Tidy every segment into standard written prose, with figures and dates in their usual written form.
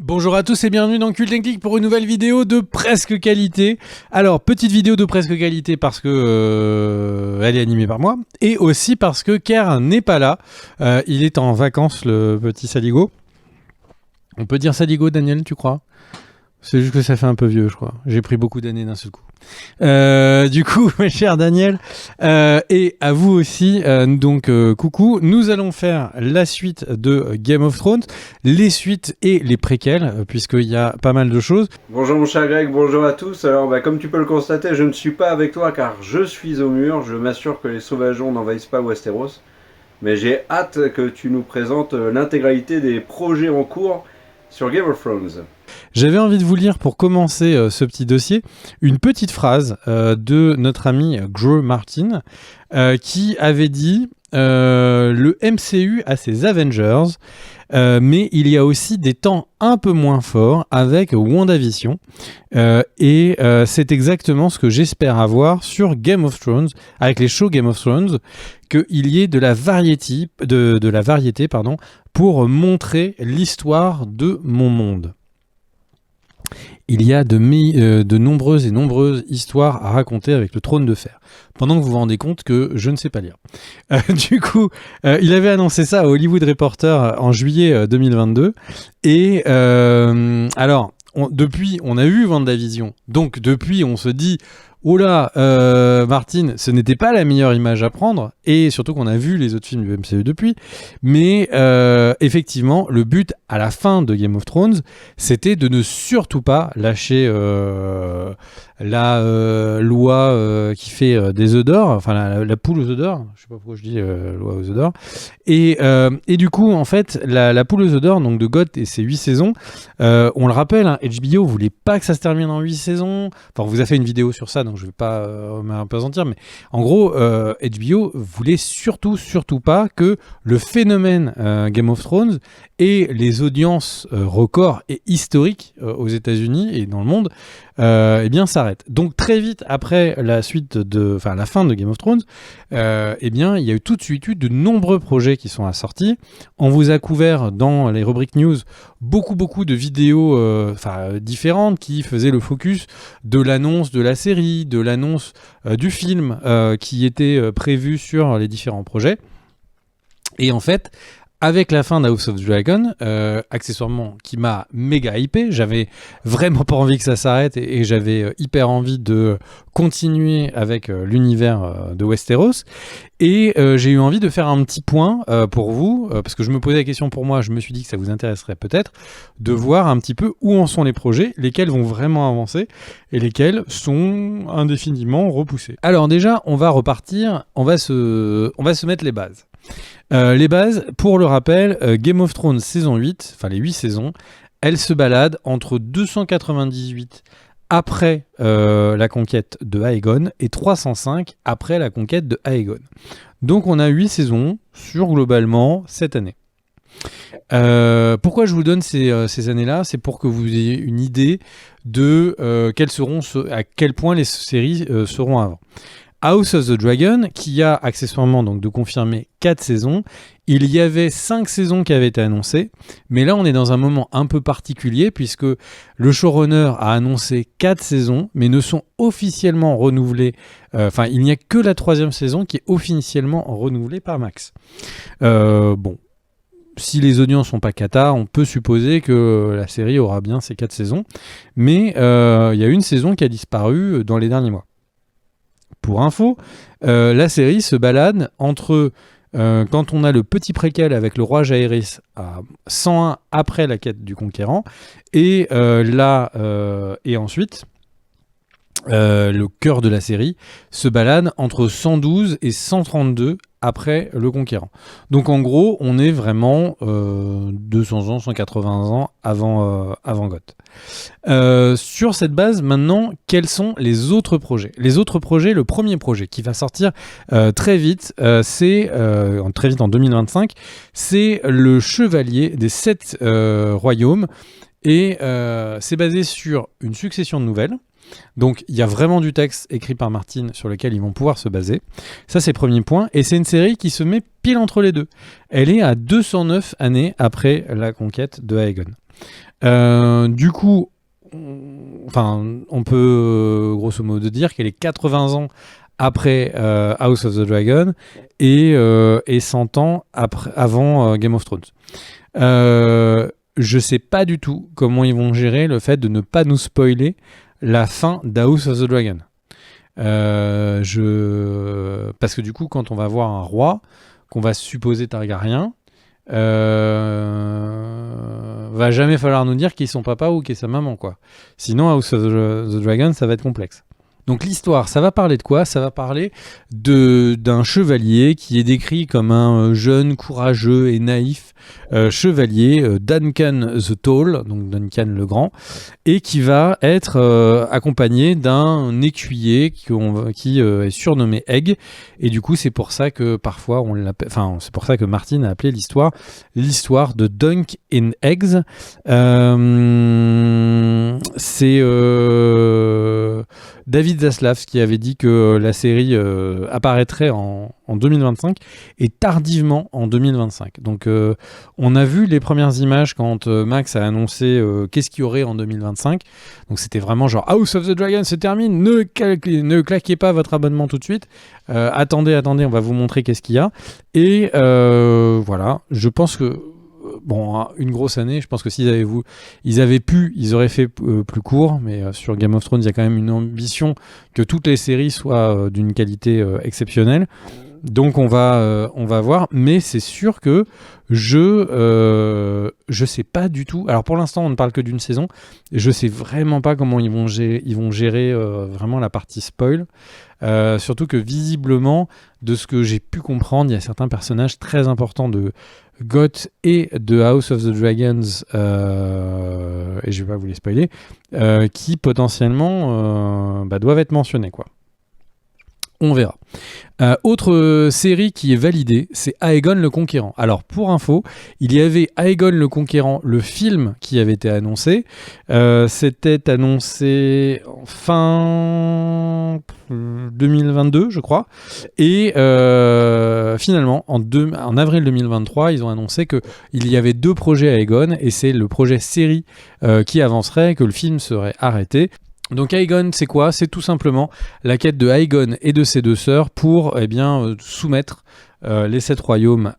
Bonjour à tous et bienvenue dans Cult & Click pour une nouvelle vidéo de presque qualité. Alors, petite vidéo de presque qualité parce que elle est animée par moi et aussi parce que Kerr n'est pas là. Il est en vacances, le petit Saligo. On peut dire Saligo, Daniel, tu crois ? C'est juste que ça fait un peu vieux, je crois. J'ai pris beaucoup d'années d'un seul coup. Du coup, mes chers Daniel, et à vous aussi, coucou, nous allons faire la suite de Game of Thrones, les suites et les préquels, puisqu'il y a pas mal de choses. Bonjour mon cher Greg, bonjour à tous. Alors comme tu peux le constater, je ne suis pas avec toi car je suis au mur. Je m'assure que les sauvageons n'envahissent pas Westeros. Mais j'ai hâte que tu nous présentes l'intégralité des projets en cours sur Game of Thrones. J'avais envie de vous lire pour commencer ce petit dossier une petite phrase de notre ami Gro Martin qui avait dit le MCU a ses Avengers, mais il y a aussi des temps un peu moins forts avec WandaVision et c'est exactement ce que j'espère avoir sur Game of Thrones, avec les shows Game of Thrones, qu'il y ait de la variété, pour montrer l'histoire de mon monde. Il y a de nombreuses histoires à raconter avec le Trône de Fer. Pendant que vous vous rendez compte que je ne sais pas lire. Du coup, il avait annoncé ça au Hollywood Reporter en juillet 2022. Et alors, depuis, on a eu WandaVision. Donc, depuis, on se dit... Oh là, Martin, ce n'était pas la meilleure image à prendre, et surtout qu'on a vu les autres films du MCU depuis, mais effectivement, le but à la fin de Game of Thrones, c'était de ne surtout pas lâcher la loi qui fait des œufs d'or, enfin la poule aux œufs d'or, je sais pas pourquoi je dis loi aux œufs d'or, et du coup, en fait, la poule aux œufs d'or, donc de GOT et ses 8 saisons, on le rappelle, hein, HBO voulait pas que ça se termine en 8 saisons, enfin, on vous a fait une vidéo sur ça, donc je vais pas m'apesantir, mais en gros, HBO voulait surtout pas que le phénomène Game of Thrones et les audiences records et historiques aux États-Unis et dans le monde, eh bien s'arrête. Donc très vite après la fin de Game of Thrones, eh bien il y a eu tout de suite de nombreux projets qui sont assortis. On vous a couvert dans les rubriques news beaucoup de vidéos différentes qui faisaient le focus de l'annonce de la série, de l'annonce du film qui était prévu sur les différents projets. Et en fait, avec la fin d'House of the Dragon, accessoirement qui m'a méga hypé, j'avais vraiment pas envie que ça s'arrête et j'avais hyper envie de continuer avec l'univers de Westeros. Et j'ai eu envie de faire un petit point pour vous, parce que je me posais la question pour moi, je me suis dit que ça vous intéresserait peut-être, de voir un petit peu où en sont les projets, lesquels vont vraiment avancer et lesquels sont indéfiniment repoussés. Alors déjà, on va repartir, on va se mettre les bases. Les bases, pour le rappel, Game of Thrones saison 8, enfin les 8 saisons, elles se baladent entre 298 après la conquête de Aegon et 305 après la conquête de Aegon. Donc on a 8 saisons sur globalement 7 années. Pourquoi je vous donne ces années-là ? C'est pour que vous ayez une idée de à quel point les séries seront avant. House of the Dragon, qui a accessoirement donc de confirmer 4 saisons. Il y avait 5 saisons qui avaient été annoncées, mais là on est dans un moment un peu particulier puisque le showrunner a annoncé 4 saisons, mais ne sont officiellement renouvelées. Il n'y a que la 3e saison qui est officiellement renouvelée par Max. Si les audiences sont pas cata, on peut supposer que la série aura bien ces 4 saisons, mais il y a une saison qui a disparu dans les derniers mois. Pour info, la série se balade entre quand on a le petit préquel avec le roi Jaehaerys à 101 après la quête du conquérant et ensuite le cœur de la série se balade entre 112 et 132 après le conquérant. Donc en gros, on est vraiment 200 ans, 180 ans avant Goth. Sur cette base, maintenant, quels sont les autres projets ? Les autres projets, le premier projet qui va sortir très vite, c'est en 2025, c'est le Chevalier des 7 royaumes. Et c'est basé sur une succession de nouvelles. Donc il y a vraiment du texte écrit par Martin sur lequel ils vont pouvoir se baser. Ça c'est le premier point. Et c'est une série qui se met pile entre les deux. Elle est à 209 années après la conquête de Aegon. Du coup, on peut grosso modo dire qu'elle est 80 ans après House of the Dragon et 100 ans avant Game of Thrones. Je sais pas du tout comment ils vont gérer le fait de ne pas nous spoiler la fin d'House of the Dragon. Parce que du coup, quand on va voir un roi, qu'on va supposer Targaryen, va jamais falloir nous dire qui est son papa ou qui est sa maman, quoi. Sinon, House of the Dragon, ça va être complexe. Donc l'histoire, ça va parler de quoi ? Ça va parler d'un chevalier qui est décrit comme un jeune, courageux et naïf chevalier, Duncan the Tall, donc Duncan le Grand, et qui va être accompagné d'un écuyer qui est surnommé Egg. Et du coup, c'est pour ça que parfois c'est pour ça que Martin a appelé l'histoire de Dunk in Eggs. C'est David Zaslav qui avait dit que la série apparaîtrait en 2025 et tardivement en 2025. Donc on a vu les premières images quand Max a annoncé qu'est-ce qu'il y aurait en 2025. Donc c'était vraiment genre House of the Dragon se termine, ne claquez pas votre abonnement tout de suite. Attendez, on va vous montrer qu'est-ce qu'il y a. Et voilà, je pense que une grosse année, je pense que s'ils avaient ils auraient fait plus court, mais sur Game of Thrones, il y a quand même une ambition que toutes les séries soient d'une qualité exceptionnelle. Donc on va voir, mais c'est sûr que je sais pas du tout. Alors pour l'instant, on ne parle que d'une saison. Je sais vraiment pas comment ils vont gérer vraiment la partie spoil. Surtout que visiblement, de ce que j'ai pu comprendre, il y a certains personnages très importants de GOT et de House of the Dragons, et je vais pas vous les spoiler, qui potentiellement doivent être mentionnés, quoi. On verra. Autre série qui est validée, c'est Aegon le Conquérant. Alors pour info, il y avait Aegon le Conquérant, le film qui avait été annoncé. C'était annoncé fin 2022, je crois. Et finalement, en avril 2023, ils ont annoncé qu'il y avait 2 projets Aegon, et c'est le projet série qui avancerait, que le film serait arrêté. Donc Aegon, c'est quoi ? C'est tout simplement la quête de Aegon et de ses 2 sœurs pour soumettre les 7 royaumes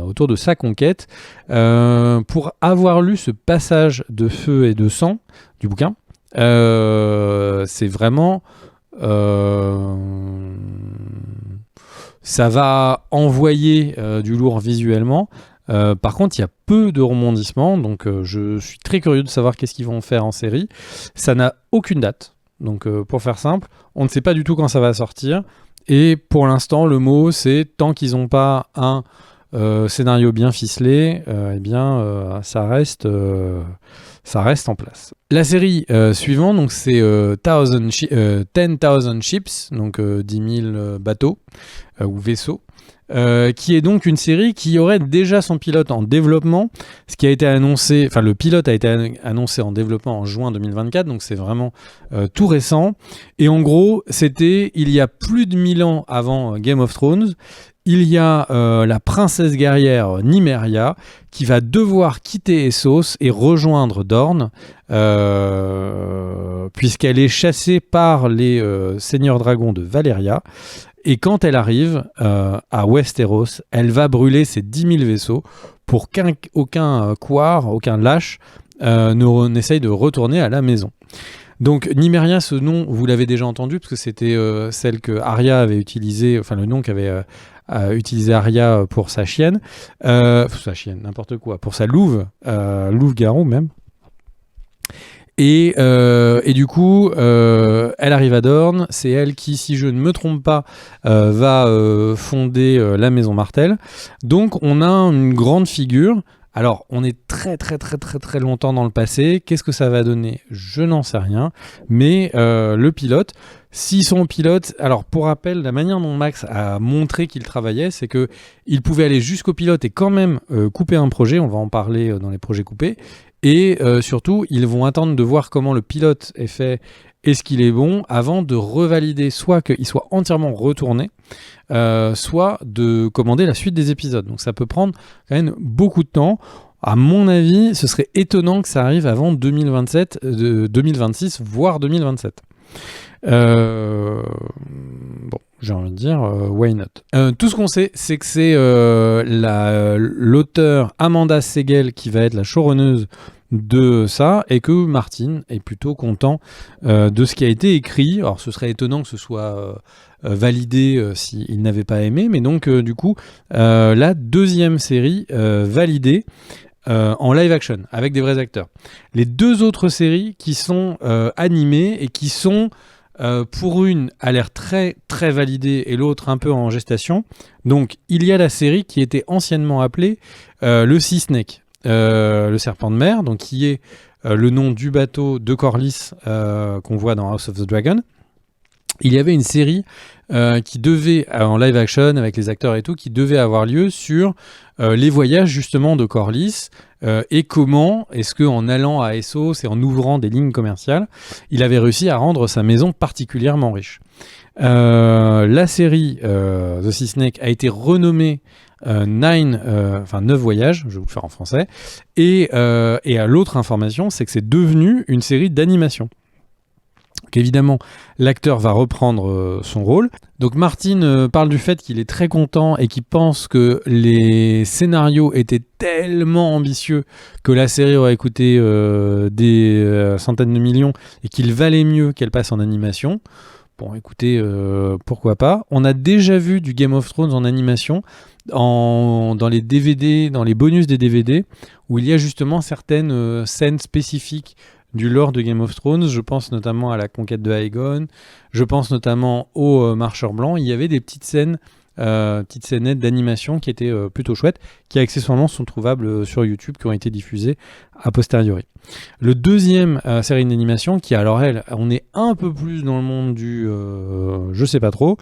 autour de sa conquête. Pour avoir lu ce passage de feu et de sang du bouquin, c'est vraiment... ça va envoyer du lourd visuellement. Par contre, il y a peu de rebondissements, donc je suis très curieux de savoir qu'est-ce qu'ils vont faire en série. Ça n'a aucune date, donc pour faire simple, on ne sait pas du tout quand ça va sortir. Et pour l'instant, le mot, c'est tant qu'ils n'ont pas un scénario bien ficelé, ça reste en place. La série suivante, donc c'est 10,000 Ships, donc 10 000 bateaux ou vaisseaux. Qui est donc une série qui aurait déjà son pilote en développement, ce qui a été annoncé, le pilote a été annoncé en développement en juin 2024, donc c'est vraiment tout récent. Et en gros, c'était il y a plus de 1000 ans avant Game of Thrones. Il y a la princesse guerrière Nymeria qui va devoir quitter Essos et rejoindre Dorne, puisqu'elle est chassée par les seigneurs dragons de Valyria. Et quand elle arrive à Westeros, elle va brûler ses 10 000 vaisseaux pour qu'aucun couard, aucun lâche n'essaye de retourner à la maison. Donc Nymeria, ce nom, vous l'avez déjà entendu, parce que c'était celle que Arya avait utilisé, le nom qu'avait utilisé Arya pour sa chienne. N'importe quoi, pour sa louve, louve-garou même. Et du coup, elle arrive à Dorne, c'est elle qui, si je ne me trompe pas, va fonder la Maison Martell. Donc on a une grande figure. Alors on est très très très très très longtemps dans le passé. Qu'est-ce que ça va donner ? Je n'en sais rien. Mais le pilote, s'ils sont pilotes, alors pour rappel, la manière dont Max a montré qu'il travaillait, c'est qu'il pouvait aller jusqu'au pilote et quand même couper un projet. On va en parler dans les projets coupés. Et surtout, ils vont attendre de voir comment le pilote est fait, est-ce qu'il est bon, avant de revalider soit qu'il soit entièrement retourné, soit de commander la suite des épisodes. Donc ça peut prendre quand même beaucoup de temps. À mon avis, ce serait étonnant que ça arrive avant 2027, 2026, voire 2027. Bon, j'ai envie de dire, why not. Tout ce qu'on sait, c'est que c'est l'auteur Amanda Segel qui va être la showrunneuse de ça, et que Martin est plutôt content de ce qui a été écrit. Alors ce serait étonnant que ce soit validé s'il n'avait pas aimé, mais donc du coup, la deuxième série validée en live action, avec des vrais acteurs. Les deux autres séries qui sont animées et qui sont pour une a l'air très très validée et l'autre un peu en gestation. Donc il y a la série qui était anciennement appelée le Sea Snake, le serpent de mer, donc qui est le nom du bateau de Corlys qu'on voit dans House of the Dragon. Il y avait une série qui devait, en live action avec les acteurs et tout, qui devait avoir lieu sur les voyages justement de Corlys et comment est-ce qu'en allant à Essos et en ouvrant des lignes commerciales, il avait réussi à rendre sa maison particulièrement riche. La série The Sea Snake a été renommée 9 voyages, je vais vous le faire en français, et à l'autre information, c'est que c'est devenu une série d'animation. Donc évidemment, l'acteur va reprendre son rôle. Donc Martin parle du fait qu'il est très content et qu'il pense que les scénarios étaient tellement ambitieux que la série aurait coûté des centaines de millions et qu'il valait mieux qu'elle passe en animation. Bon, écoutez, pourquoi pas. On a déjà vu du Game of Thrones en animation dans les DVD, dans les bonus des DVD, où il y a justement certaines scènes spécifiques du lore de Game of Thrones. Je pense notamment à la conquête de Aegon, je pense notamment aux marcheurs blancs. Il y avait des petites scénettes d'animation qui étaient plutôt chouettes, qui accessoirement sont trouvables sur YouTube, qui ont été diffusées a posteriori. Le deuxième série d'animation, qui alors on est un peu plus dans le monde du je sais pas trop.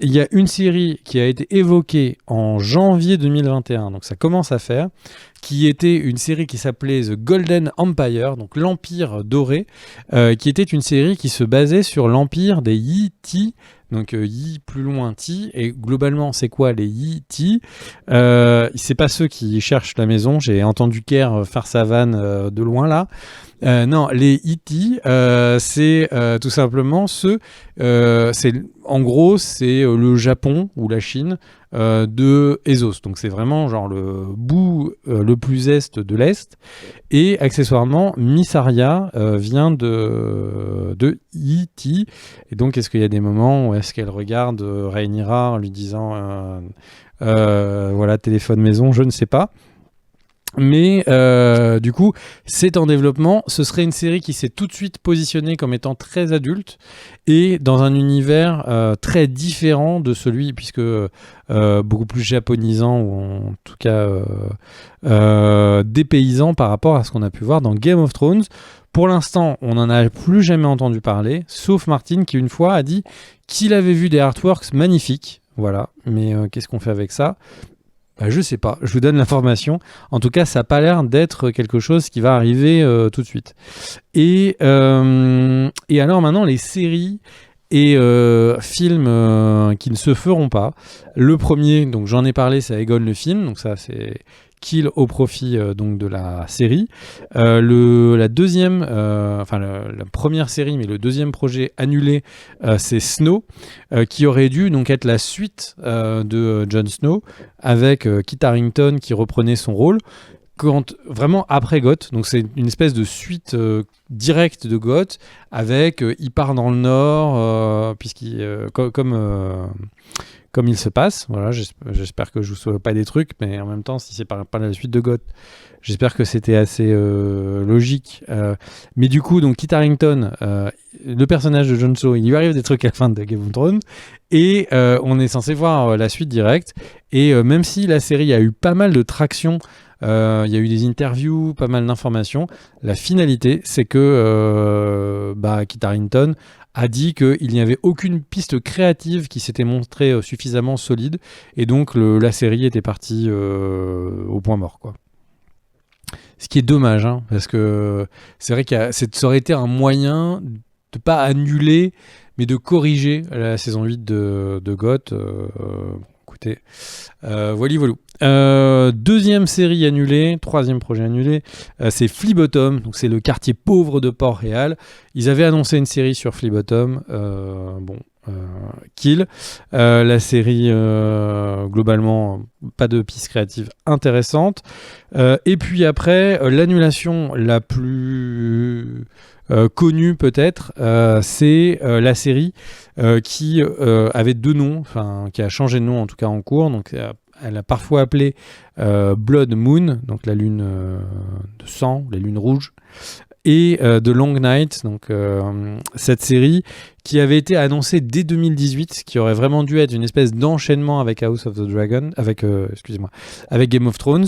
Il y a une série qui a été évoquée en janvier 2021, donc ça commence à faire, qui était une série qui s'appelait The Golden Empire, donc l'Empire doré, qui était une série qui se basait sur l'empire des Yi-Ti, donc Yi plus loin Ti, et globalement c'est quoi les Yi-Ti? C'est pas ceux qui cherchent la maison, j'ai entendu Kerr faire sa vanne de loin là. Non, les Yi-Ti, c'est tout simplement en gros, c'est le Japon ou la Chine de Essos. Donc c'est vraiment genre le bout le plus est de l'Est. Et accessoirement, Mysaria vient de Yi-Ti. Et donc est-ce qu'il y a des moments où est-ce qu'elle regarde Rhaenyra en lui disant voilà, téléphone maison, je ne sais pas. Mais du coup, c'est en développement. Ce serait une série qui s'est tout de suite positionnée comme étant très adulte et dans un univers très différent de celui, puisque beaucoup plus japonisant ou en tout cas dépaysant par rapport à ce qu'on a pu voir dans Game of Thrones. Pour l'instant, on n'en a plus jamais entendu parler, sauf Martin qui une fois a dit qu'il avait vu des artworks magnifiques. Voilà, mais qu'est-ce qu'on fait avec ça ? Je sais pas, je vous donne l'information. En tout cas, ça n'a pas l'air d'être quelque chose qui va arriver tout de suite. Et alors maintenant, les séries et films qui ne se feront pas. Le premier, donc j'en ai parlé, c'est Aegon le film, donc ça c'est Kill au profit donc de la série. La deuxième, la première série, mais le deuxième projet annulé, c'est Snow, qui aurait dû donc être la suite de Jon Snow, avec Kit Harington qui reprenait son rôle. Vraiment après Goth, donc c'est une espèce de suite directe de Goth, avec il part dans le nord, comme il se passe. Voilà, j'espère que je vous sauve pas des trucs, mais en même temps, si c'est pas la suite de Goth, j'espère que c'était assez logique. Mais du coup, donc Kit Harington, le personnage de Jon Snow, il lui arrive des trucs à la fin de Game of Thrones, et on est censé voir la suite directe. Et même si la série a eu pas mal de traction, il y a eu des interviews, pas mal d'informations, la finalité, c'est que Kit Harington a dit qu'il n'y avait aucune piste créative qui s'était montrée suffisamment solide, et donc la série était partie au point mort, quoi. Ce qui est dommage, hein, parce que c'est vrai que ça aurait été un moyen de pas annuler, mais de corriger la saison 8 de GOT. Écoutez, voilà. Deuxième série annulée, troisième projet annulé, c'est Fleabottom, donc c'est le quartier pauvre de Port-Réal. Ils avaient annoncé une série sur Fleabottom, Kill. La série, globalement, pas de piste créative intéressante. Et puis après, l'annulation la plus connue peut-être, c'est la série qui avait deux noms, enfin qui a changé de nom en tout cas en cours. Donc elle a parfois appelé Blood Moon, donc la lune de sang, la lune rouge, et The Long Night, donc cette série qui avait été annoncée dès 2018, qui aurait vraiment dû être une espèce d'enchaînement avec House of the Dragon, avec Game of Thrones,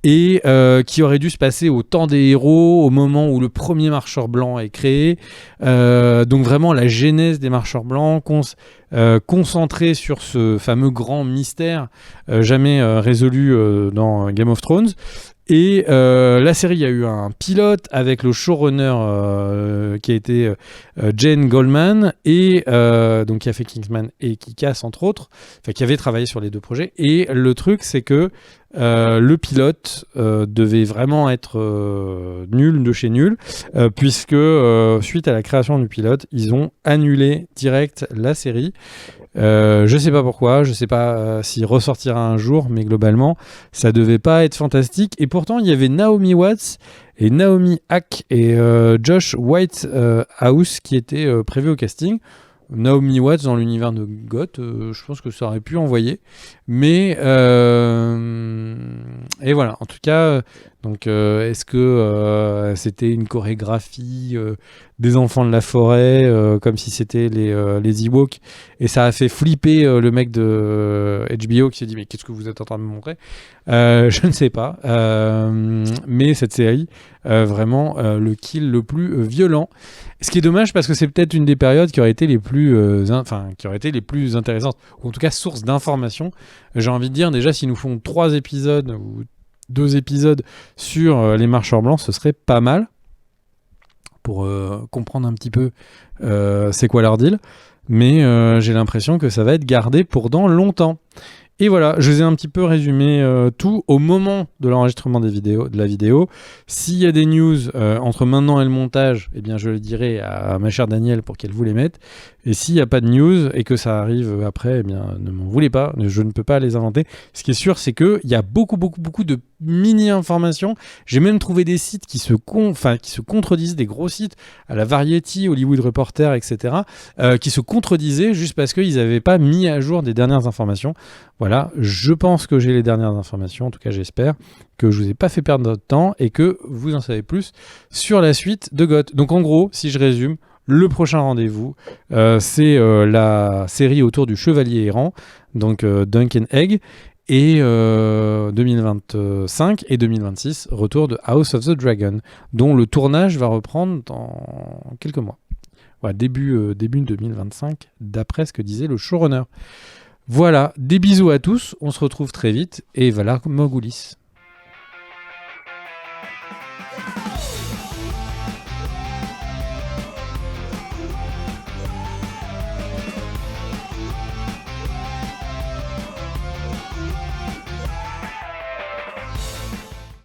et qui aurait dû se passer au temps des héros, au moment où le premier marcheur blanc est créé. Donc vraiment la genèse des marcheurs blancs, concentrée sur ce fameux grand mystère jamais résolu dans Game of Thrones. Et la série, il y a eu un pilote avec le showrunner qui a été Jane Goldman, et donc qui a fait Kingsman et Kick-Ass entre autres, enfin qui avait travaillé sur les deux projets. Et le truc, c'est que le pilote devait vraiment être nul de chez nul, puisque suite à la création du pilote, ils ont annulé direct la série. Je sais pas pourquoi, je sais pas s'il ressortira un jour, mais globalement, ça devait pas être fantastique. Et pourtant, il y avait Naomi Watts et Naomi Hack et Josh Whitehouse qui étaient prévus au casting. Naomi Watts dans l'univers de GOT, je pense que ça aurait pu envoyer. Mais et voilà, en tout cas, donc est-ce que c'était une chorégraphie des enfants de la forêt, comme si c'était les Ewoks, et ça a fait flipper le mec de HBO qui s'est dit mais qu'est-ce que vous êtes en train de me montrer, je ne sais pas, mais cette série, vraiment le kill le plus violent. Ce qui est dommage parce que c'est peut-être une des périodes qui aurait été les plus, intéressantes, ou en tout cas source d'informations. J'ai envie de dire, déjà, s'ils nous font 3 épisodes ou 2 épisodes sur les marcheurs blancs, ce serait pas mal pour comprendre un petit peu c'est quoi leur deal. Mais j'ai l'impression que ça va être gardé pour dans longtemps. Et voilà, je vous ai un petit peu résumé tout au moment de l'enregistrement de la vidéo. S'il y a des news entre maintenant et le montage, eh bien je le dirai à ma chère Danielle pour qu'elle vous les mette. Et s'il n'y a pas de news et que ça arrive après, eh bien ne m'en voulez pas, je ne peux pas les inventer. Ce qui est sûr, c'est qu'il y a beaucoup de mini-informations. J'ai même trouvé des sites qui se contredisaient, des gros sites à la Variety, Hollywood Reporter, etc., qui se contredisaient juste parce qu'ils n'avaient pas mis à jour des dernières informations. Voilà, je pense que j'ai les dernières informations, en tout cas j'espère que je vous ai pas fait perdre notre temps et que vous en savez plus sur la suite de GOT. Donc en gros, si je résume, le prochain rendez-vous, c'est la série autour du Chevalier errant, donc Dunk and Egg, et 2025 et 2026, retour de House of the Dragon, dont le tournage va reprendre dans quelques mois. Voilà, début 2025, d'après ce que disait le showrunner. Voilà, des bisous à tous, on se retrouve très vite, et voilà Mogoulis.